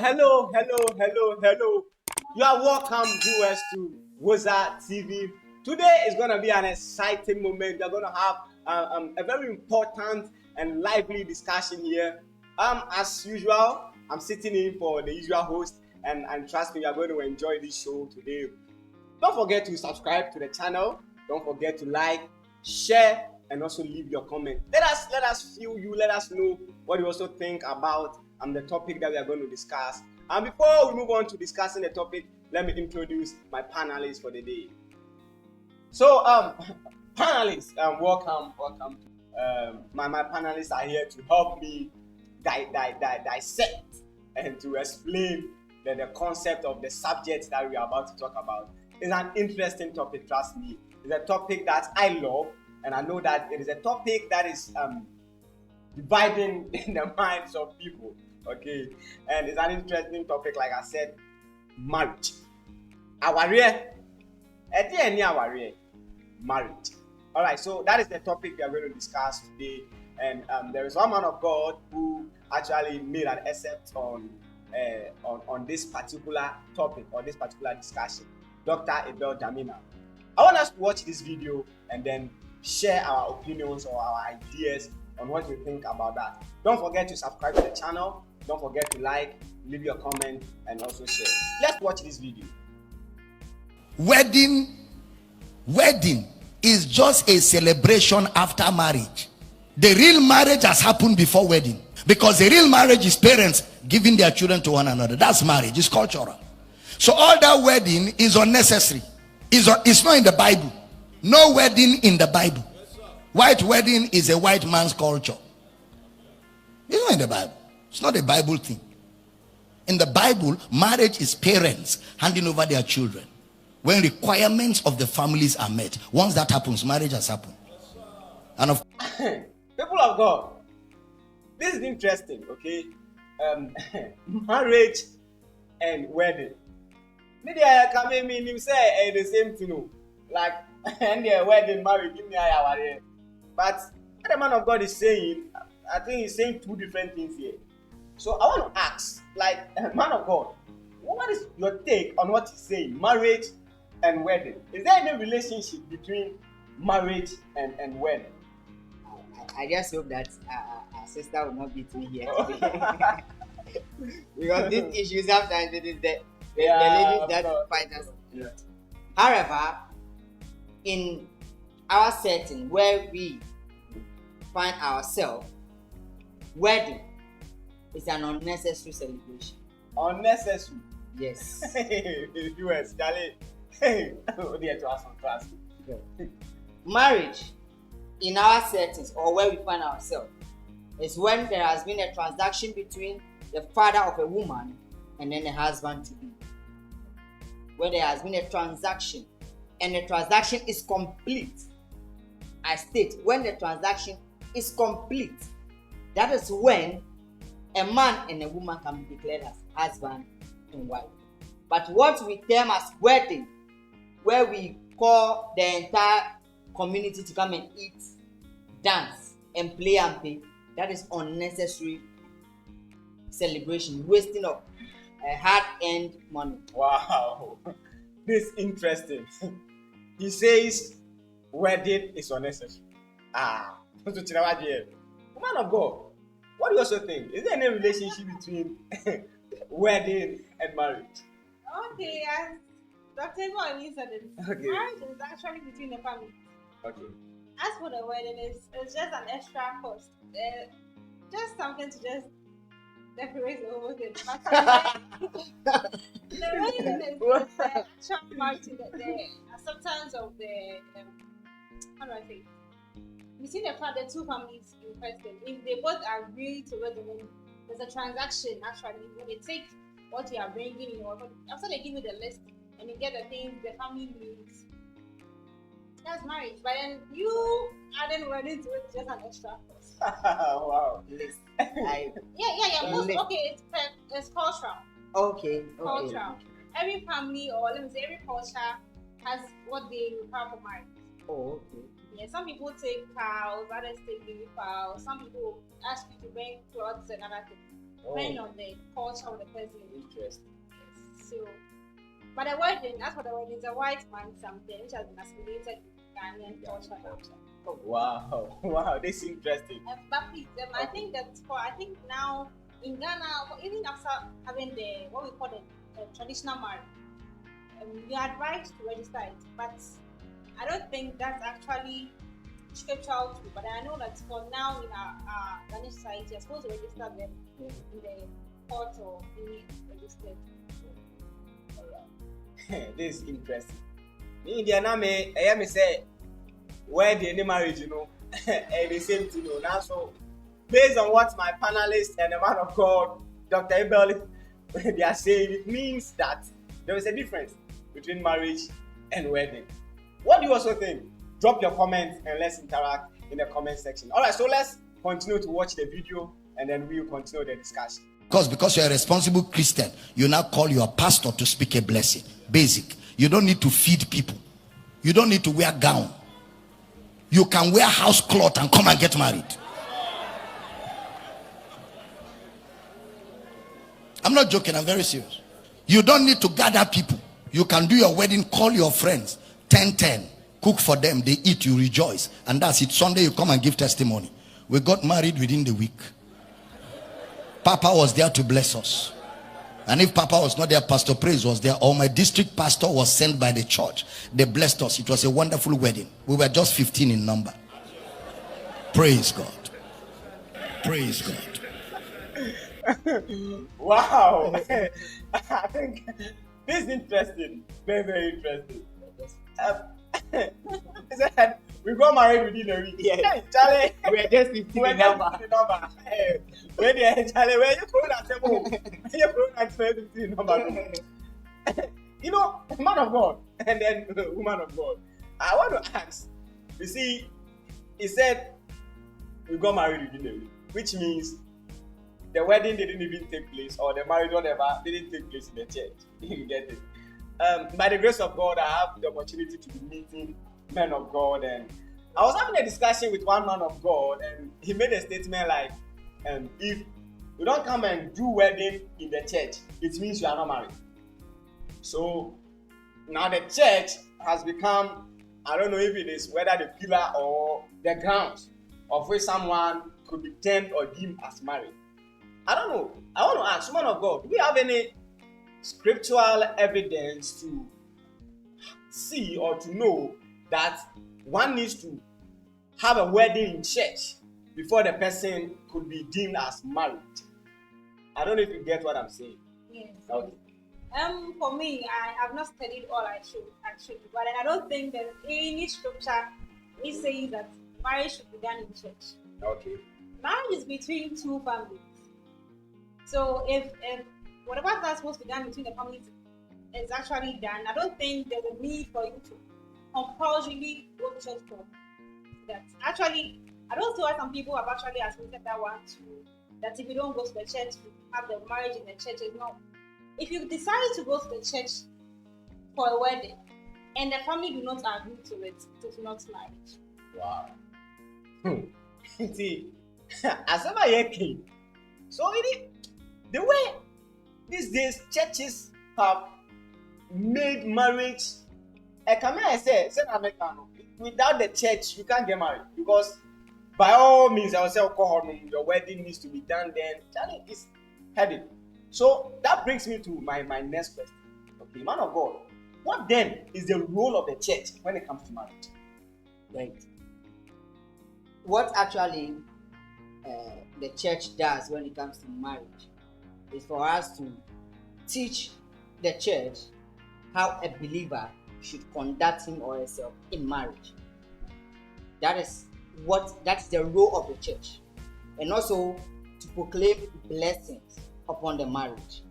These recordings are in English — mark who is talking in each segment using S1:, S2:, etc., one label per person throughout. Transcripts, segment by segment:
S1: Hello. You are welcome, viewers, to Wozer Tv. Today is going to be an exciting moment. We are going to have a very important and lively discussion here. As usual, I'm sitting in for the usual host, and trust me, you are going to enjoy this show today. Don't forget to subscribe to the channel. Don't forget to like, share, and also leave your comment. Let us feel you. Let us know what you also think about the topic that we are going to discuss. And before we move on to discussing the topic, let me introduce my panelists for the day. So, panelists, welcome. My panelists are here to help me dissect and to explain the concept of the subject that we are about to talk about. It's an interesting topic, trust me. It's a topic that I love, and I know that it is a topic that is dividing in the minds of people. Okay, and it's an interesting topic, like I said, marriage. Marriage. All right, so that is the topic we are going to discuss today, and there is one man of God who actually made an excerpt on this particular topic or this particular discussion, Dr. Abel Damina. I want us to watch this video and then share our opinions or our ideas on what we think about that. Don't forget to subscribe to the channel. Don't forget to like, leave your comment, and also share. Let's watch this video.
S2: Wedding is just a celebration after marriage. The real marriage has happened before wedding, because the real marriage is parents giving their children to one another. That's marriage. It's cultural. So all that wedding is unnecessary. It's not in the Bible. No wedding in the Bible. White wedding is a white man's culture. It's not in the Bible. It's not a Bible thing. In the Bible, marriage is parents handing over their children when requirements of the families are met. Once that happens, marriage has happened. And of
S1: people of God, this is interesting, okay? Marriage and wedding. Maybe I come in him say the same thing, like and the wedding, marriage, give me a. But what the man of God is saying, I think he's saying two different things here. So I want to ask, like, man of God, what is your take on what he's saying, marriage and wedding? Is there any relationship between marriage and wedding?
S3: I just hope that our sister will not beat me here today. Because these issues sometimes it is the ladies that fight us.
S1: Yeah.
S3: However, in our setting where we find ourselves, wedding is an unnecessary celebration.
S1: Unnecessary?
S3: Yes.
S1: US, Charlie. Hey, to ask some class.
S3: Marriage in our settings or where we find ourselves is when there has been a transaction between the father of a woman and then the husband to be. When there has been a transaction and the transaction is complete. I state, when the transaction is complete, that is when a man and a woman can be declared as husband and wife. But what we term as wedding, where we call the entire community to come and eat, dance, and play and pay, that is unnecessary celebration, wasting of hard-earned money.
S1: Wow, this is interesting. He says wedding is unnecessary. Man of God, what do you also think? Is there any relationship between wedding and marriage?
S4: Okay, as Dr. Abel said it,
S1: Okay.
S4: marriage is actually between the family.
S1: Okay.
S4: As for the wedding, it's just an extra cost. Just something to just decorate the whole thing. But the wedding is the actual mark to the acceptance of the, how do I say, between the two families in person. If they both agree to it, then there's a transaction actually. When they take what you are bringing in, or after they give you the list and you get the things the family needs, that's marriage. But then you adding wedding to it is just an extra cost.
S1: Wow.
S3: List.
S4: Yeah. Okay, it's cultural.
S3: Okay.
S4: Cultural. Every family, or let me say, every culture has what they require for marriage.
S3: Oh, okay.
S4: Yeah, some people take cows, others take baby cows. Some people ask you to bring clothes and other things. depending on the culture of the person.
S1: Interesting.
S4: So, but the wedding, as for the wedding, is a white man something which has been assimilated with Ghanaian culture.
S1: Oh, wow, wow, this is interesting.
S4: But please, I think now in Ghana, even after having the what we call the traditional marriage, you are advised to register it, but I don't think that's actually scriptural too. But I know that for now in our Ghanaian society, you're supposed to register them in the court or be registered.
S1: This is interesting. In Indiana, I say where the marriage, the same thing. Now, so based on what my panelist and the man of God, Dr. Abel, they are saying, it means that there is a difference between marriage and wedding. What do you also think? Drop your comments and let's interact in the comment section. All right, so let's continue to watch the video and then we'll continue the discussion.
S2: Because you're a responsible Christian, you now call your pastor to speak a blessing. Basic. You don't need to feed people. You don't need to wear gown. You can wear house cloth and come and get married. I'm not joking, I'm very serious. You don't need to gather people. You can do your wedding, call your friends, 10-10, cook for them, they eat, you rejoice. And that's it. Sunday you come and give testimony. We got married within the week. Papa was there to bless us. And if Papa was not there, Pastor Praise was there, or my district pastor was sent by the church. They blessed us. It was a wonderful wedding. We were just 15 in number. Praise God. Praise God.
S1: Wow. I think this is interesting. Very, very interesting. He said, we got married within a week. Yeah, Charlie.
S3: We're just 15 in number.
S1: Where the Charlie, where you going at the moment? You're going at 15 number. Man of God and then woman of God. I want to ask. You see, he said we got married within a week, which means the wedding didn't even take place, or the marriage, whatever, didn't take place in the church. You get it. By the grace of God, I have the opportunity to be meeting men of God, and I was having a discussion with one man of God, and he made a statement like, if you don't come and do wedding in the church, it means you are not married. So now the church has become, I don't know if it is whether the pillar or the grounds of which someone could be termed or deemed as married. I don't know. I want to ask, man of God, do we have any scriptural evidence to see or to know that one needs to have a wedding in church before the person could be deemed as married? I don't know if you get what I'm saying.
S4: Yes.
S1: Okay.
S4: For me, I have not studied all I should actually, but I don't think there's any scripture which says that marriage should be done in church.
S1: Okay.
S4: Marriage is between two families. So if whatever that's supposed to be done between the families is actually done, I don't think there's a need for you to compulsorily go to church for that. Actually, I don't see why some people have actually assimilated that one too. That if you don't go to the church, you have the marriage in the church. Is not. If you decide to go to the church for a wedding and the family do not agree to it, it is not marriage.
S1: Wow. See, as ever you came. So the way these days churches have made marriage, I say without the church you can't get married, because by all means I will say your wedding needs to be done then. Charlie is headed. So that brings me to my next question. Okay, man of God, what then is the role of the church when it comes to marriage?
S3: Right. What actually the church does when it comes to marriage is for us to teach the church how a believer should conduct him or herself in marriage. That's the role of the church, and also to proclaim blessings upon the marriage.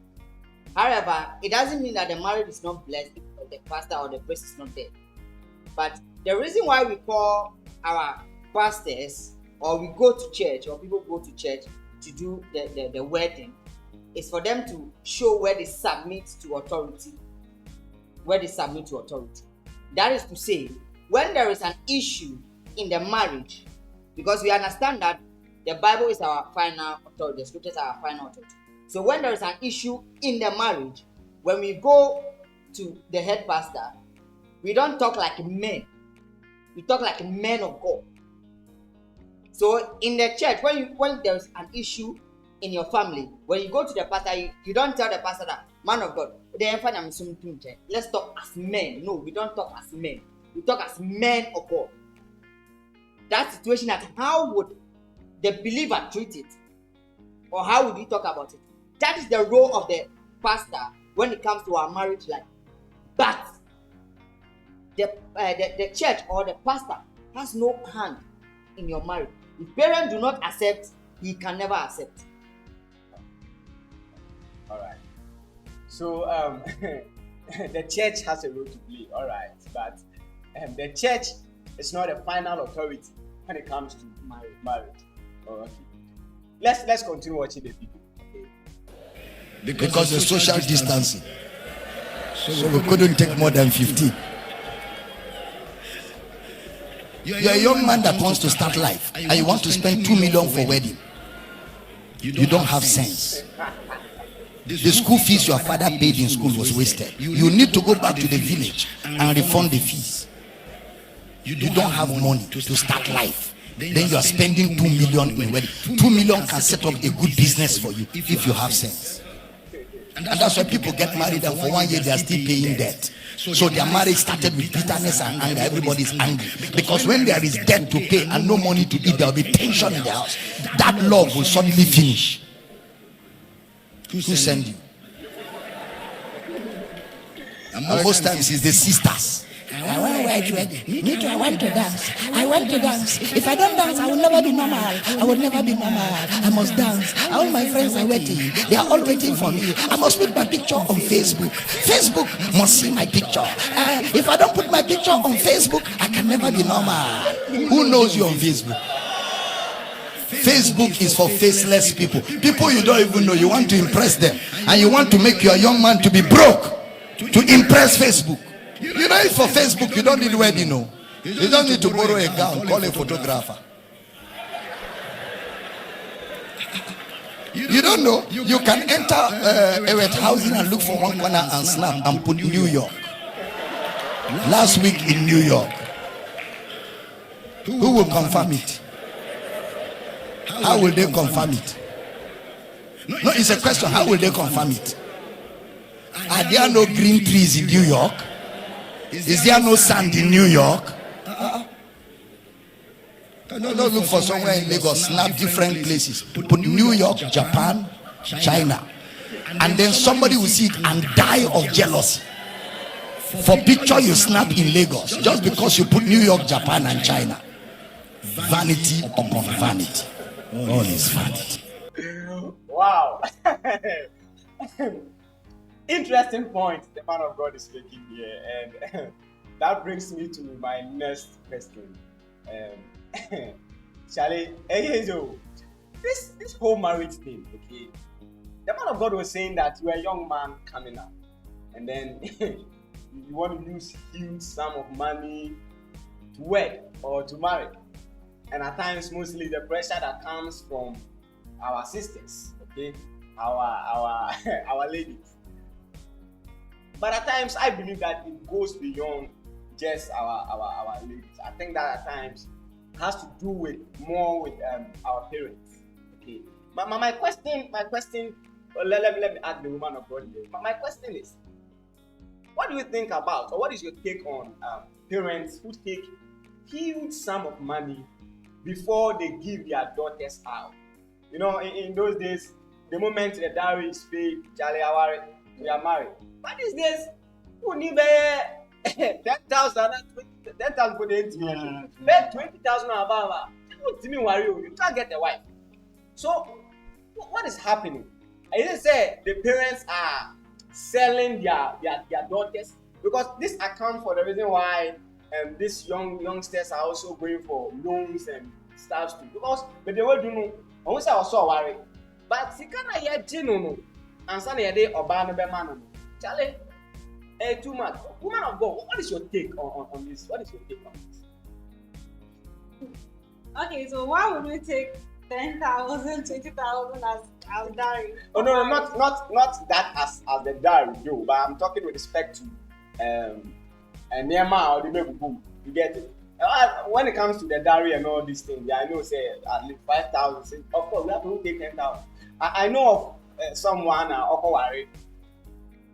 S3: However, it doesn't mean that the marriage is not blessed if the pastor or the priest is not there. But the reason why we call our pastors, or we go to church, or people go to church to do the wedding, is for them to show where they submit to authority. That is to say, when there is an issue in the marriage, because we understand that the Bible is our final authority, the scriptures are our final authority. So when there is an issue in the marriage, when we go to the head pastor, we don't talk like men. We talk like men of God. So in the church, when there's an issue in your family, when you go to the pastor, you don't tell the pastor that, man of God, let's talk as men. No, we don't talk as men. We talk as men of God. That situation, how would the believer treat it? Or how would we talk about it? That is the role of the pastor when it comes to our marriage life. But the church or the pastor has no hand in your marriage. If parents do not accept, he can never accept.
S1: All right. So the church has a role to play. All right, but the church is not a final authority when it comes to marriage. Oh, okay. Let's continue watching the video. Okay.
S2: Because of social distancing. So we couldn't take more than 15. You're a young man that wants to start life and you want to spend 2 million for wedding. You don't have sense. The school fees your father paid in school was wasted. You need to go back to the village and refund the fees. You don't have money to start life. Then you are spending 2 million in wedding. 2 million can set up a good business for you if you have sense. And that's why people get married and for 1 year they are still paying debt. So their marriage started with bitterness and anger. Everybody's angry. Because when there is debt to pay and no money to eat, there will be tension in the house. That love will suddenly finish. Who sent you? And most times it's the sisters.
S5: I want to wear wedding. Me too, I want to dance. I want to dance. If I don't dance, I will never be normal. I will never be normal. I must dance. All my friends are waiting. They are all waiting for me. I must put my picture on Facebook. Facebook must see my picture. If I don't put my picture on Facebook, I can never be normal.
S2: Who knows you on Facebook? Facebook is for faceless people. People you don't even know. You want to impress them. And you want to make your young man to be broke to impress Facebook. You know, if for Facebook you don't need wedding, no. You don't need to borrow a gown, call a photographer. You don't know. You can enter a housing and look for one corner and snap and put New York. Last week in New York. Who will confirm it? How will they confirm it? No, it's a question. How will they confirm it? Are there no green trees in New York? Is there no sand in New York? Don't look for somewhere in Lagos. Snap different places. Put New York, Japan, China. And then somebody will see it and die of jealousy. For picture you snap in Lagos, just because you put New York, Japan and China. Vanity upon vanity. All is vanity.
S1: Wow. Interesting point the man of God is making here, and that brings me to my next question. Charlie, this whole marriage thing, okay? The man of God was saying that you're a young man coming up, and then you want to use huge sum of money to wed or to marry, and at times mostly the pressure that comes from our sisters, okay, our ladies. But at times, I believe that it goes beyond just our ladies. I think that at times it has to do with more with our parents. Okay. My question. Let me ask the woman of God here. My question is, what do you think about, or what is your take on parents who take huge sum of money before they give their daughters out? You know, in those days, the moment the dowry is paid, we are married. But these days, who need 10,000 for the interview? Pay 20,000 above. You can't get a wife. So, what is happening? I didn't say the parents are selling their daughters, because this accounts for the reason why these youngsters are also going for loans and stuff too. Because but they will do no. I was also worried. But you can't hear Gino and Sunny a day or Banner. Charlie, too much. Woman of God, what is your take on this? What is your take on this?
S4: Okay, so why would we take 10,000, 20,000 as dowry.
S1: Oh no, not that as the dowry, though. But I'm talking with respect to Nema or the baby boom. You get it? When it comes to the dowry and all these things, I know say at least 5,000. Of course, we have to take 10,000. I know of someone worry.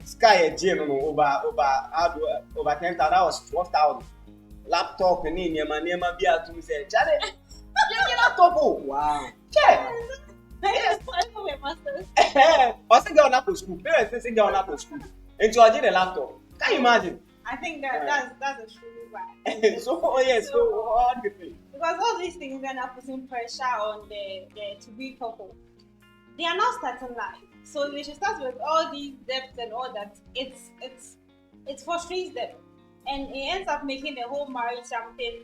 S1: Sky a gym over 10,000. That was 12,000. Laptop and Nema be able to say, Charlie, get laptop.
S3: Wow.
S1: Yeah.
S4: I just my masters.
S1: I think they're not to school. Parents think they're not to school. And charging a laptop. Can you imagine?
S4: I think that's a true vibe.
S1: So yes, so what do you think?
S4: Because all these things then are putting pressure on the to be couple. They are not starting life, so they should start with all these debts and all that. It frustrates them, and it ends up making the whole marriage something.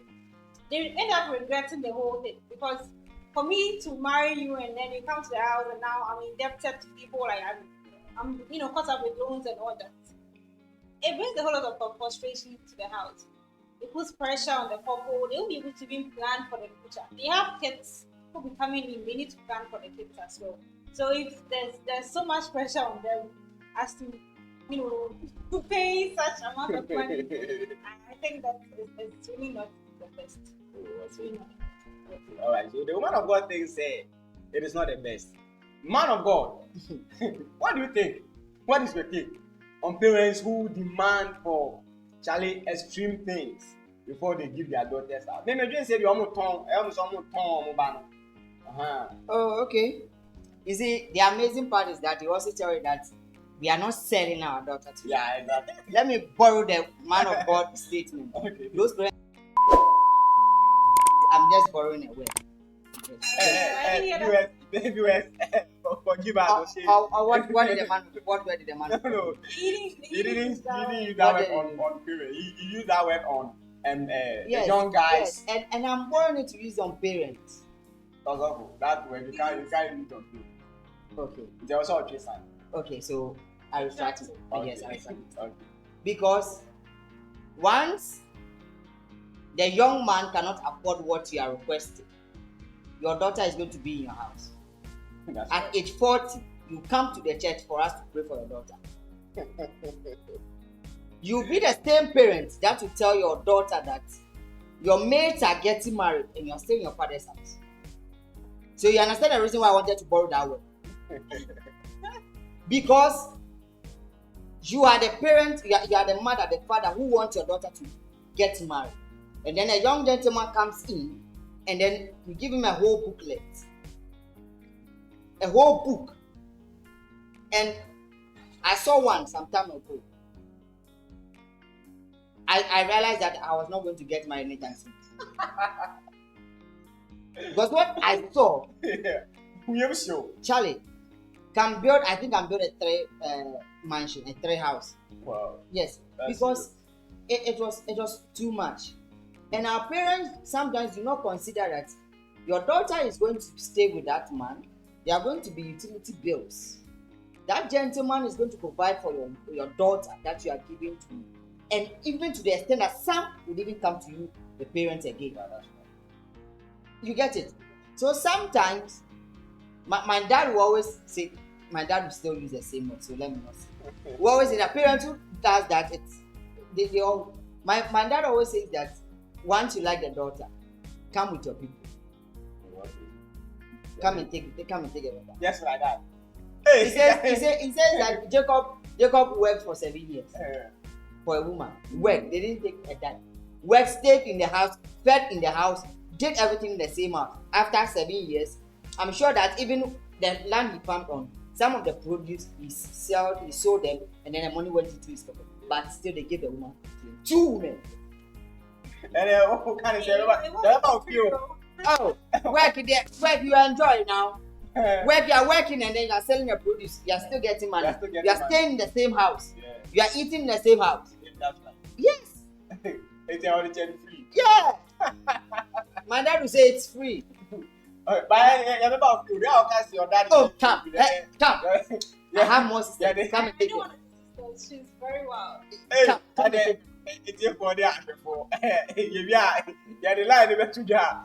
S4: They end up regretting the whole thing because for me to marry you and then you come to the house and now I'm indebted to people like I'm caught up with loans and all that. It brings a whole lot of frustration to the house. It puts pressure on the couple. They won't be able to even plan for the future. They have kids who will be coming in. They need to plan for the kids as well. So if there's so much pressure on them as to to pay such amount of money, I think that it's really not the best. It's really not.
S1: All right. So the woman of God thing say it is not the best. Man of God, what do you think? What is your take on parents who demand for Charlie extreme things before they give their daughters out? Maybe you say you almost turn.
S3: Oh, okay. You see, the amazing part is that they also tell you that we are not selling our daughter to you.
S1: Yeah, exactly.
S3: Let me borrow the man of God statement.
S1: Okay.
S3: Those parents, I'm just borrowing a word.
S1: US, forgive us.
S3: What did the man? What word did the man?
S1: No.
S4: He
S1: He didn't use that word on period. He used that word on the young guys.
S3: Yes. And I'm borrowing it to use on parents.
S1: That's awful. That word you can't use on period.
S3: Okay.
S1: There was also a sign.
S3: Okay, so I retract it.
S1: Okay.
S3: Yes, I retract it.
S1: Okay.
S3: Because once the young man cannot afford what you are requesting, your daughter is going to be in your house.
S1: That's
S3: At
S1: right.
S3: age 40, you come to the church for us to pray for your daughter. You'll be the same parent that will tell your daughter that your mates are getting married and you're staying in your father's house. So you understand the reason why I wanted to borrow that word? Because you are the parent, you are the mother, the father who wants your daughter to get married. And then a young gentleman comes in and then you give him a whole booklet. A whole book. And I saw one some time ago. I realized that I was not going to get married anytime soon. Because what I saw, Charlie, I think can build a three mansion, a three house.
S1: Wow.
S3: Yes,
S1: That's
S3: because it was too much. And our parents sometimes do not consider that your daughter is going to stay with that man. There are going to be utility bills. That gentleman is going to provide for your daughter that you are giving to. And even to the extent that some would even come to you, the parents again. You get it? So sometimes, my dad will always say, my dad will still use the same word, so let me not say. We always say that parents who does that, they all, my dad always says that once you like the daughter, come with your people. Come and take it.
S1: Just like that.
S3: He says that Jacob worked for 7 years for a woman. Worked. They didn't take a dime. Worked, stayed in the house, fed in the house, did everything in the same house. After 7 years, I'm sure that even the land he farmed on, some of the produce he sold them, and then the money went into his pocket. But still, they gave the woman to him. 2 women.
S1: And what kind of say about you?
S3: Oh, work you enjoy now. Work you are working and then you are selling your produce. You are still getting money. You are staying in the same house.
S1: Yeah.
S3: You are eating in the same house.
S1: That's right.
S3: Yes.
S1: It's already free.
S3: Yeah. My dad will say it's free.
S1: But you about food. How can your daddy?
S3: Oh, come. Come.
S1: Yeah.
S3: I have more sisters.
S1: Yeah,
S3: Come and
S4: I
S3: take
S4: don't
S3: it.
S4: want to see she's very wild.
S1: Hey,
S3: Come.
S1: and then it's here for the before. Yeah, the line never to jar.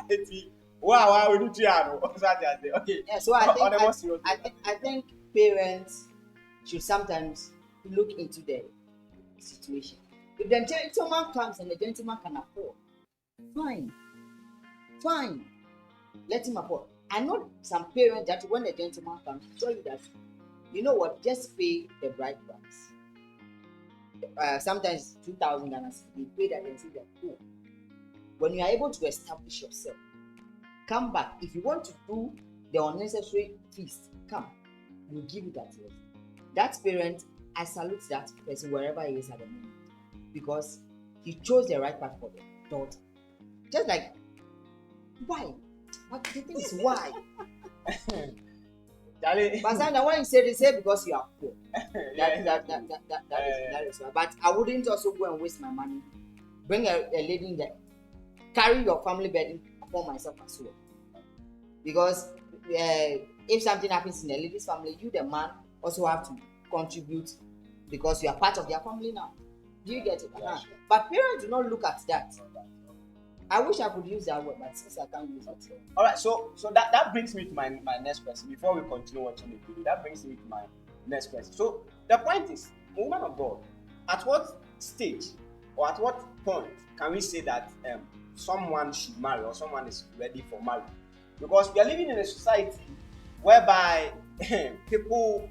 S1: Wow, we do triano. Okay.
S3: Yeah, so I
S1: On the more
S3: think
S1: serious
S3: I think parents should sometimes look into the situation. If the gentleman comes and the gentleman can afford, fine, let him afford. I know some parents that when the gentleman comes, tell you that, you know what, just pay the bride price. Sometimes 2,000 and you pay that and see that. Oh, when you are able to establish yourself, come back. If you want to do the unnecessary feast, come. We'll give you that rest. That parent, I salute that person wherever he is at the moment, because he chose the right path for the daughter. Just like, why? But the thing is, why?
S1: Charlie.
S3: But sometimes when you say they say because you are poor.
S1: Yeah.
S3: That is why. But I wouldn't also go and waste my money. Bring a lady in there. Carry your family burden upon myself as well. Because if something happens in the lady's family, you, the man, also have to contribute because you are part of their family now. Do you get it?
S1: Yeah, sure.
S3: But parents do not look at that. I wish I could use that word, but since I can't use it.
S1: All right, so that brings me to my next question. Before we continue watching the video, that brings me to my next question. So the point is, woman of God, at what stage or at what point can we say that someone should marry or someone is ready for marriage? Because we are living in a society whereby people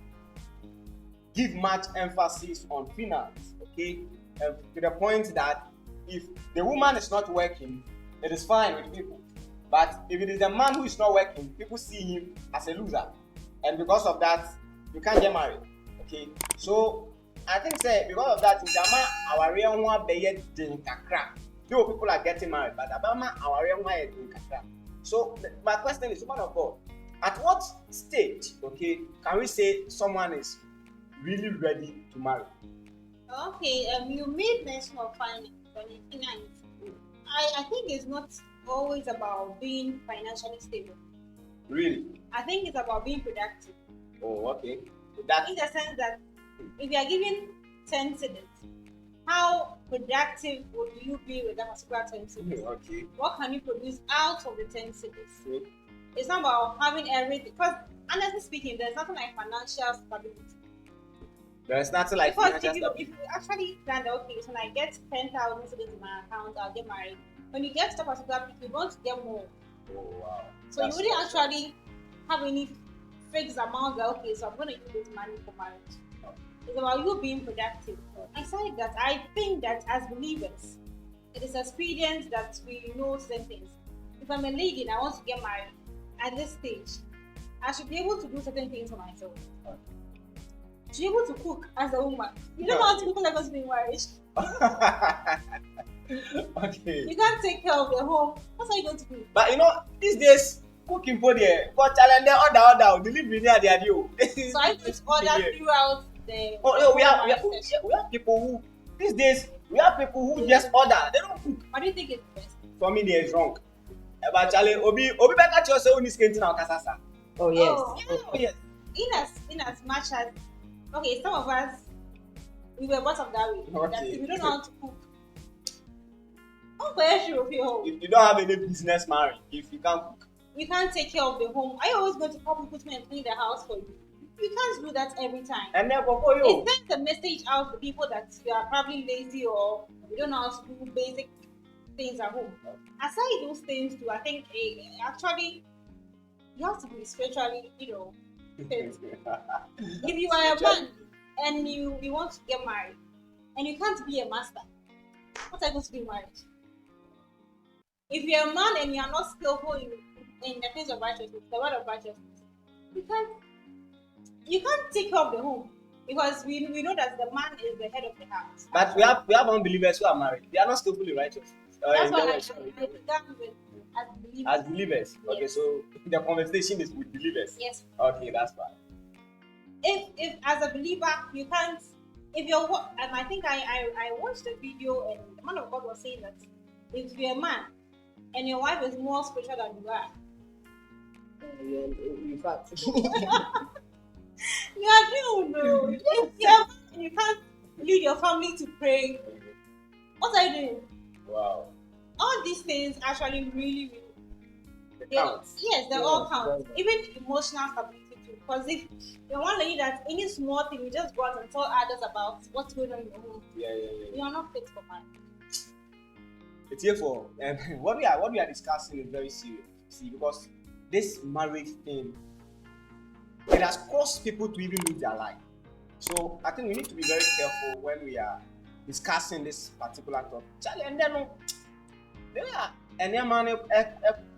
S1: give much emphasis on finance, okay, to the point that if the woman is not working, it is fine with people. But if it is the man who is not working, people see him as a loser. And because of that, you can't get married. Okay. So I think say because of that, our real one people are getting married, but our real one. So my question is, woman of God, at what stage, okay, can we say someone is really ready to marry?
S4: Okay, you made mention of finance. I think it's not always about being financially stable.
S1: Really?
S4: I think it's about being productive.
S1: Oh, okay.
S4: In the sense that if you are given 10 cedis, how productive would you be with that particular 10 cedis?
S1: Okay.
S4: What can you produce out of the 10 cedis?
S1: Okay.
S4: It's not about having everything. Because honestly speaking, there's nothing like financial stability.
S1: There's nothing like
S4: Because
S1: financial
S4: if you actually plan that, okay, so when I get 10,000 cedis in my account, I'll get married. When you get to a particular peak, you want to get more.
S1: Oh, wow.
S4: So you wouldn't actually have any fixed amount that, okay, so I'm going to use this money for marriage. It's about you being productive. Aside that, I think that as believers, it is experience that we know certain things. If I'm a lady and I want to get married at this stage, I should be able to do certain things for myself. To be able to cook as a woman. You don't know how to cook like us being married.
S1: Okay.
S4: You can't take care of the home. What are you going to do?
S1: But you know, these days, cooking for there, for challenge order, delivery near the idea.
S4: So I just order throughout the.
S1: Oh, no, we have people who these days we have people who just order. They don't cook.
S4: What do you think is best?
S1: For me, there is wrong. But Charlie, Obi better choose your own skin now, Kasasa.
S3: Oh yes.
S1: Oh yes.
S4: In as much as okay, some of us we were brought up that way.
S1: Okay.
S4: That if you don't know how to cook,
S1: You don't have any business marriage if you can't cook.
S4: You can't take care of the home. Are you always going to come put me and clean the house for you? You can't do that every time.
S1: And then for you,
S4: it sends a message out to people that you are probably lazy or you don't know how to do basic things at home. Aside those things too, I think actually you have to be spiritually, fit. If you are a man and you want to get married and you can't be a master, what are you going to be married? If you're a man and you are not skillful in the things of righteousness, the word of righteousness, you can't take care of the home because we know that the man is the head of the house.
S1: But we have unbelievers who are married. They are not skillfully righteous.
S4: That's what I began with as believers.
S1: As believers.
S4: Yes.
S1: Okay, so the conversation is with believers.
S4: Yes.
S1: Okay, that's fine.
S4: If as a believer you can't, if you're and I think I watched a video and the man of God was saying that if you're a man and your wife is more spiritual than you are,
S3: In fact.
S4: you are doomed. If you're a man and you can't lead your family to pray, what are you doing?
S1: Wow.
S4: All these things actually really
S1: counts.
S4: Yes, they all count. Even emotional stability too. Because if you're one lady that any small thing you just go out and tell others about what's going on in your home, you are not fit for marriage.
S1: It's here for what we are discussing is very serious. See, because this marriage thing, it has caused people to even lose their life. So I think we need to be very careful when we are discussing this particular topic. Charlie, and then there are any man a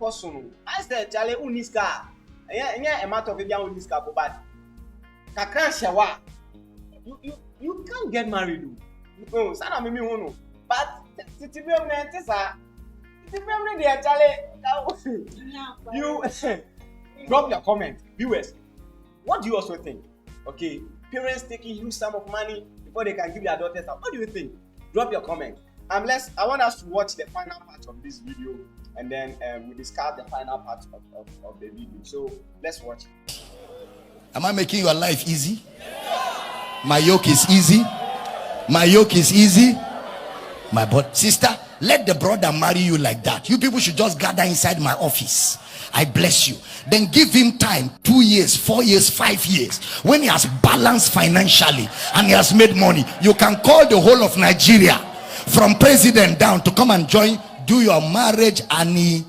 S1: person. I said, Charlie, uniska. Yeah, a matter of uniska, but kakran shawa. You can't get married. No, sana mimi uno. But you drop your comment, viewers. What do you also think? Okay, parents taking huge sum of money before they can give their daughters up. What do you think? Drop your comment. I want us to watch the final part of this video, and then we discuss the final part of the video. So let's watch it.
S2: Am I making your life easy? My yoke is easy. My yoke is easy. My sister, let the brother marry you like that. You people should just gather inside my office. I bless you. Then give him time, 2 years, 4 years, 5 years. When he has balanced financially and he has made money, you can call the whole of Nigeria from president down to come and join, do your marriage. And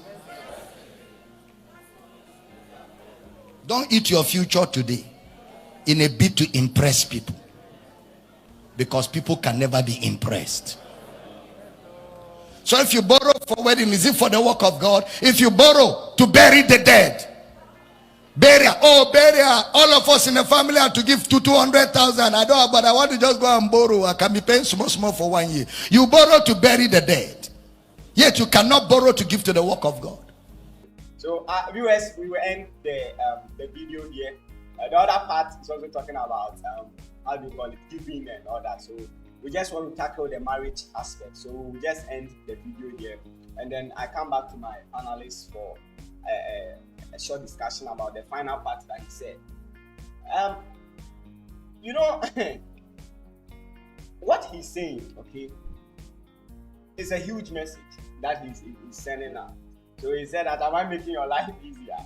S2: don't eat your future today in a bid to impress people, because people can never be impressed. So if you borrow for wedding, is it for the work of God? If you borrow to bury the dead, burial, all of us in the family have to give 200,000. I don't, but I want to just go and borrow. I can be paying small for 1 year. You borrow to bury the dead, yet you cannot borrow to give to the work of God.
S1: So viewers, we will end the video here. The other part is also talking about how do you call it, giving and all that. So we just want to tackle the marriage aspect. So we'll just end the video here, and then I come back to my panelists for a short discussion about the final part that he said. You know, what he's saying, okay, is a huge message that he's sending out. So he said that, am I making your life easier?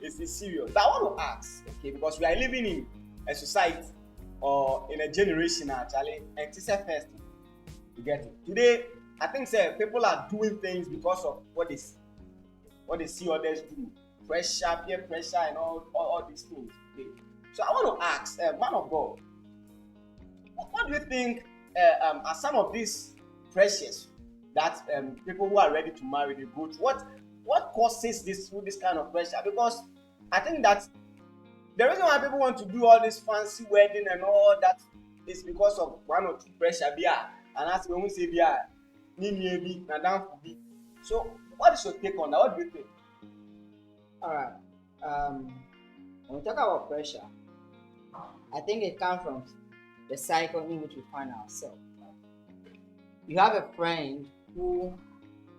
S1: It's serious. But I want to ask, okay, because we are living in a society or in a generation actually, and it's a first you get it. Today, I think people are doing things because of what they see others do. Pressure, peer pressure, and all these things. Okay. So I want to ask, man of God, what do you think are some of these pressures that people who are ready to marry they go through? What causes this kind of pressure? Because I think that the reason why people want to do all this fancy wedding and all that is because of one or two pressure beer. And that's when we say beer, maybe nadam be. So what is your take on that? What do you think?
S3: Alright. When we talk about pressure, I think it comes from the cycle in which we find ourselves. You have a friend who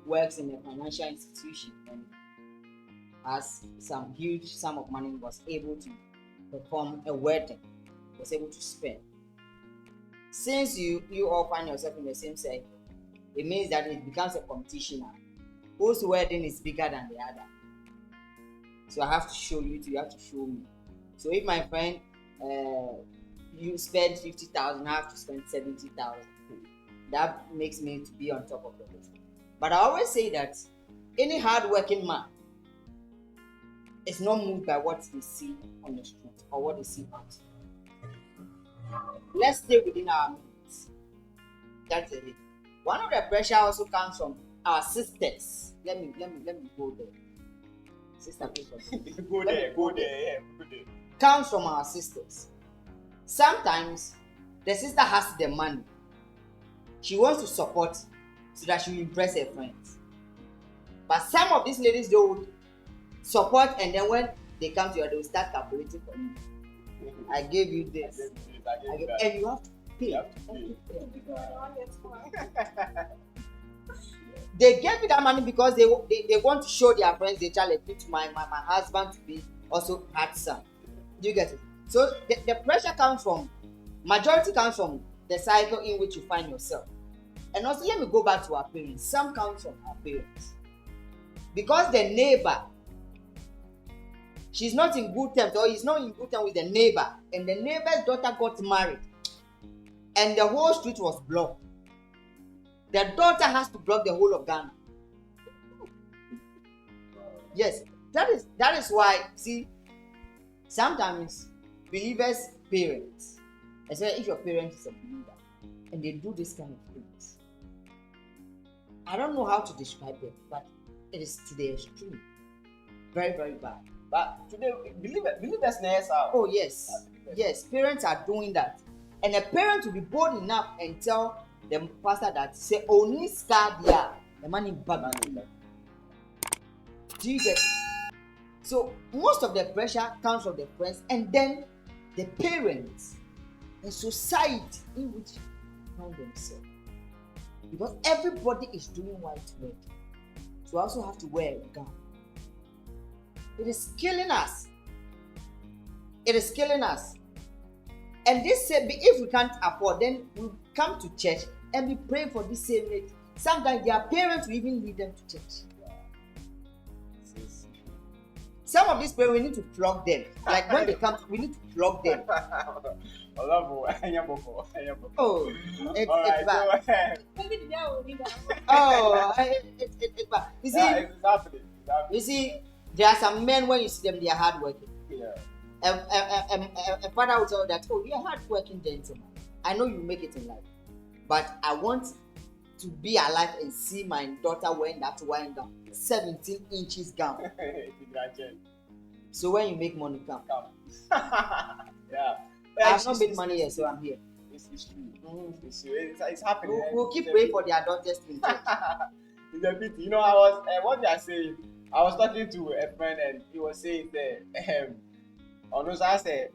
S3: works in a financial institution and has some huge sum of money, was able to perform a wedding, was able to spend. Since you all find yourself in the same cycle, it means that it becomes a competition now. Whose wedding is bigger than the other? So I have to show you, you have to show me. So if my friend, you spend 50,000, I have to spend 70,000. That makes me to be on top of the list. But I always say that any hard-working man is not moved by what they see on the street or what they see out. Let's stay within our means. That's it. One of the pressure also comes from our sisters. Let me go there. Sister,
S1: go there.
S3: Comes from our sisters. Sometimes the sister has the money. She wants to support so that she will impress her friends. But some of these ladies, they would support, and then when they come to you, they will start calculating for you. I gave you this. And you have to pay. They gave me that money because they want to show their friends, they try to put my husband to be also handsome. Do you get it? So the pressure comes from, majority comes from the cycle in which you find yourself. And also, let me go back to our parents. Some comes from our parents. because the neighbor, she's not in good terms, or he's not in good terms with the neighbor, and the neighbor's daughter got married, and the whole street was blocked. The daughter has to block the whole of Ghana. Yes, that is why, see, sometimes believers' parents, especially if your parent is a believer, and they do this kind of things. I don't know how to describe it, but it is to the extreme. Very, very bad.
S1: But today, believers now.
S3: Oh, yes. Yes, parents are doing that. And a parent will be bold enough and tell the pastor that, say, only scadia, the money back. Do you get it? So, most of the pressure comes from the friends and then the parents and society in which they find themselves. Because everybody is doing white wear. So, I also have to wear a gown. It is killing us. It is killing us. And this said, if we can't afford, then we come to church and we pray for this same lady. Sometimes their parents will even lead them to church. Some of these parents, we need to flog them. Like when they come, we need to flog them. Oh, it's bad. Oh, it's bad. You see,
S1: it's happening.
S3: You see, there are some men, when you see them, they are hardworking.
S1: Yeah.
S3: A father will tell you that, oh, you're a hardworking gentleman. I know you make it in life, but I want to be alive and see my daughter wearing that wind down, 17 inches gown. So when you make money, come.
S1: Yeah.
S3: I've not made money yet, so I'm here.
S1: It's true. Mm-hmm. It's happening.
S3: We'll keep praying for their daughters to enjoy.
S1: It's a pity. You know, I was what they are saying. I was talking to a friend and he was saying that I said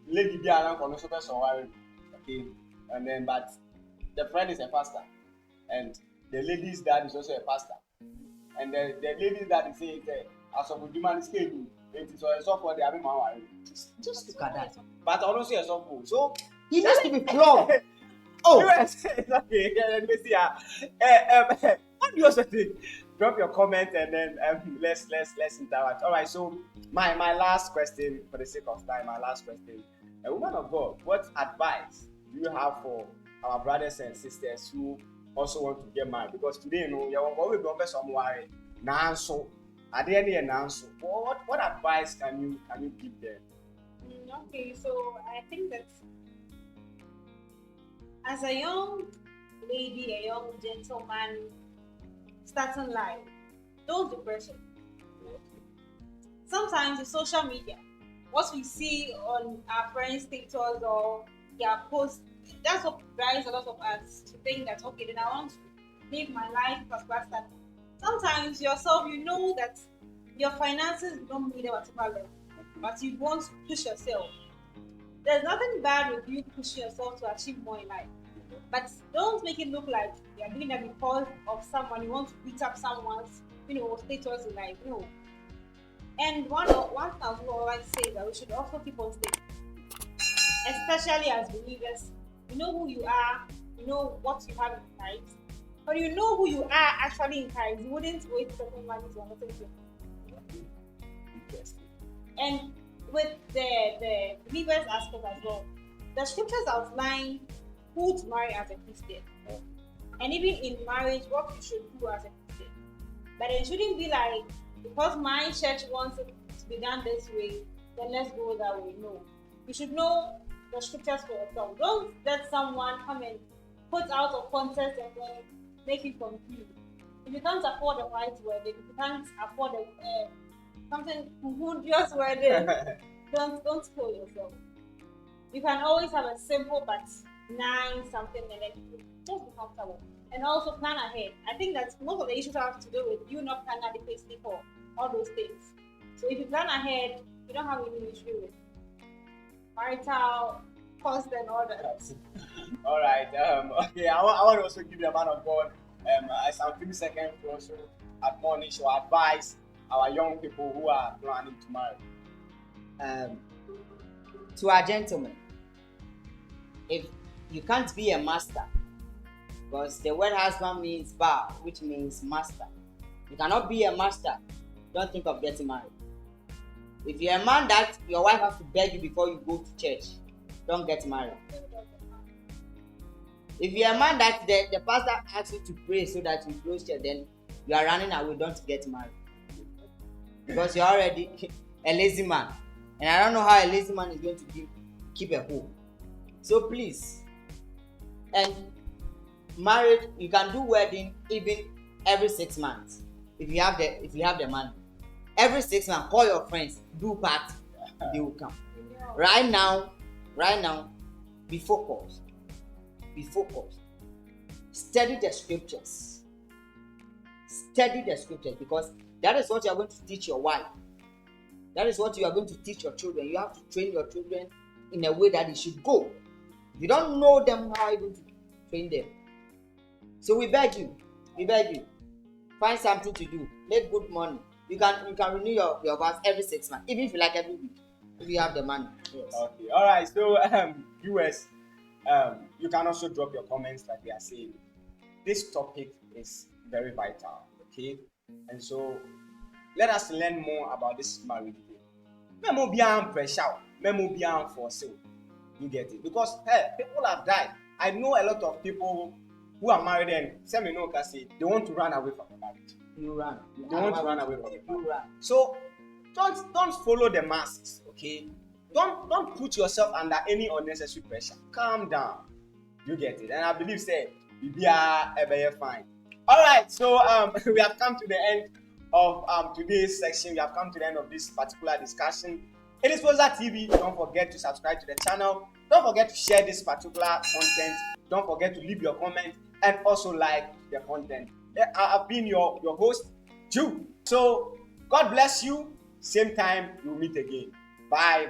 S1: lady be around for no okay, and then but the friend is a pastor and the lady's dad is also a pastor, and the lady's dad is saying that as of the man is scared, it is also for the having my
S3: Just look at that.
S1: but I don't see a softball, so
S3: He needs to be flogged. Oh,
S1: okay. Let me see. What do you also think? Drop your comment and then let's interact. All right. So my last question, for the sake of time, a woman of God, what advice do you have for our brothers and sisters who also want to get married? Because today, you know, you're always going to somewhere now. So at the end of the answer, what advice can you give them?
S4: Okay, so I think that as a young lady, a young gentleman starting life, don't be pressured. Sometimes in social media, what we see on our friends' TikToks or their posts, that's what drives a lot of us to think that, okay, then I want to live my life as standard. Sometimes yourself, you know that your finances don't meet a particular level, but you want to push yourself. There's nothing bad with you pushing yourself to achieve more in life, but don't make it look like you're doing that because of someone. You want to beat up someone's, status in life. No. And one thing I would always say that we should also keep on staying, especially as believers. You know who you are. You know what you have in Christ. But you know who you are actually in Christ. You wouldn't wait for someone to another thing. And with the believers aspect as well, the scriptures outline who to marry as a Christian, and even in marriage, what you should do as a Christian. But it shouldn't be like, because my church wants it to be done this way, then let's go that way. No, you should know the scriptures for yourself. Don't let someone come and put out of context and then make you confused. If you can't afford a white wedding, if you can't afford something just wedding, don't kill yourself. You can always have a simple but nice something and then just be comfortable. And also plan ahead. I think that most of the issues have to do with you not planning adequately for all those things. So if you plan ahead, you don't have any issue with marital cost and all that.
S1: All right. Okay. I want to also give the man of God some 3 seconds to also admonish or advise our young people who are planning to marry.
S3: To our gentlemen, if you can't be a master, because the word husband means bar, which means master. You cannot be a master. Don't think of getting married. If you're a man that your wife has to beg you before you go to church, don't get married. If you're a man that the pastor asks you to pray so that you close church, then you are running away, don't get married. Because you're already a lazy man. And I don't know how a lazy man is going to keep a home. So please, and marriage, you can do wedding even every 6 months. If you have the money. Every 6 months, call your friends, do party, they will come. Right now, be focused. Be focused. Study the scriptures. Study the scriptures, because that is what you are going to teach your wife. That is what you are going to teach your children. You have to train your children in a way that they should go. If you don't know them, how are you going to train them? So we beg you, find something to do, make good money. You can renew your vows every 6 months, even if you like every week, if you have the money. Yes.
S1: Okay, all right. So, viewers, you can also drop your comments, like we are saying. This topic is very vital, okay? And so, let us learn more about this marriage thing. Memo beyond pressure, memo beyond for sale. You get it? Because people have died. I know a lot of people who are married and some can say they want to run away from the marriage.
S3: You run.
S1: They want to run away from the marriage.
S3: Run.
S1: So don't follow the masses, okay? Don't put yourself under any unnecessary pressure. Calm down. You get it? And I believe we are ever fine. All right. So we have come to the end of today's section. We have come to the end of this particular discussion. It is Wozer TV. Don't forget to subscribe to the channel. Don't forget to share this particular content. Don't forget to leave your comment and also like the content. I've been your host, Jew. So God bless you. Same time, we'll meet again. Bye.